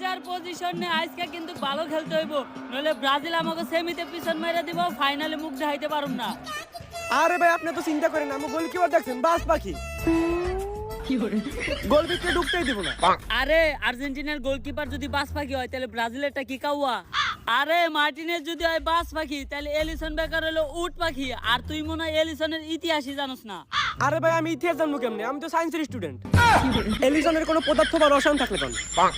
যার পজিশনে আজকে কিন্তু ভালো খেলতে হইব, নইলে ব্রাজিল আমাকে সেমিতে পিছন মেরে দিব, ফাইনালে মুখ দেখাইতে পারুম না। আরে ভাই আপনি তো চিন্তা করেন না, আমি গোলকিপার দেখছেন বাস পাখি, গোল ভিতরে ঢুকতেই দিব না। আরে আর্জেন্টিনার গোলকিপার যদি বাস পাখি হয় তাহলে ব্রাজিলেরটা কি কাউয়া? আরে মার্টিনেজ যদি হয় বাস পাখি তাহলে এলিসন বেকার হলো উট পাখি। আর তুই মনে হয় এলিসনের ইতিহাসই জানোস না। আরে ভাই আমি ইতিহাস জানবো কেমনে, আমি তো সায়েন্সের স্টুডেন্ট। এলিসনের কোনো পদার্থ বা রসায়ন থাকলে কোন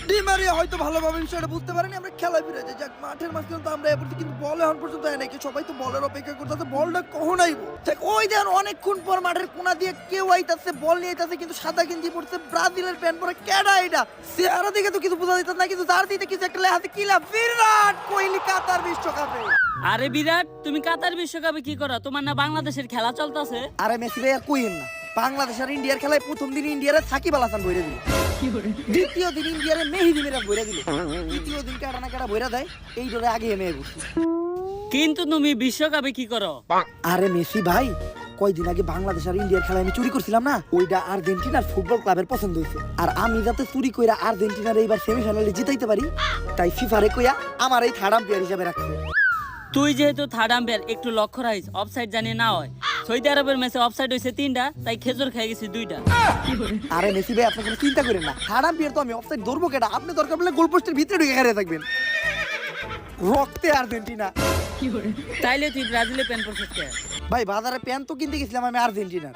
ডি মারিয়া হয়তো ভালোভাবে বিষয়টা বুঝতে পারেনি, আমরা খেলায় ফিরে যাই। যাক, মাঠের মাঝখানে তো আমরা এবার কিন্তু বল এখন পর্যন্ত হয় নাকি, সবাই তো বলের অপেক্ষা করতেছে, বলটা কখন আইব। দেখ ওই দেখেন অনেকক্ষণ পর মাঠের কোনা দিয়ে কেউ আইতাছে, বল নিয়ে আইতাছে, কিন্তু সাদা গেঞ্জি পড়ছে, ব্রাজিলের প্যান্ট পরে। কেডা এটা? চেহারা দেখে তো কিছু বোঝা যেত না, কিন্তু তার দিতে কিছু একটা লেহাতে কিলা বিরাট কোহলি কাতার বিশ্বকাপে। আরে বিরাট, তুমি কাতার বিশ্বকাপে কি করো? তোমার না বাংলাদেশের খেলা চলতেছে? আরে মেসি ভাই আর কইেন না, বাংলাদেশ আর ইন্ডিয়ার খেলায় প্রথম দিন ইন্ডিয়ারে সাকিব আল হাসান বইরা দিল, দ্বিতীয় দিন ইন্ডিয়ারে মেহেদি মিরাজ বইরা দিল, তৃতীয় দিন কাটা না কাটা বইরা দেয়, এই ধরে আগে এমে বসে। কিন্তু তুমি বিশ্বকাপে কি করো? আরে মেসি ভাই, কয়দিন আগে বাংলাদেশ আর ইন্ডিয়ার খেলায় আমি চুরি করছিলাম না, ওইটা আর্জেন্টিনার ফুটবল ক্লাবের পছন্দ হয়েছে। আর আমি যাতে চুরি কইরা আর্জেন্টিনার এইবার সেমিফাইনালে জিতাইতে পারি, তাই ফিফারে কইয়া আমার এই থার্ড আম্পায়ার হিসাবে রাখছে। তুই যেহেতু থার্ড আম্পায়ার, একটু লক্ষ্য রাখিস অফসাইড জানি না হয়। সৌদি আরবের ম্যাচে অফসাইড হয়েছে 3টা, তাই খেজুর খেয়ে গেছি 2টা। আরে মেসি ভাই আপনি কোনো চিন্তা করেন না, থার্ড আম্পায়ার তো আমি, অফসাইড ধরবো কেটা? আপনি দরকার পড়লে গোল পোস্টের ভিতরে ঢুকে খেলে থাকবেন। রক্তে আর্জেন্টিনা। তাইলে তুই ব্রাজিলে প্যান পড়ছিস কে? ভাই বাজারে প্যান্ট তো কিনতে গেছিলাম আমি আর্জেন্টিনার,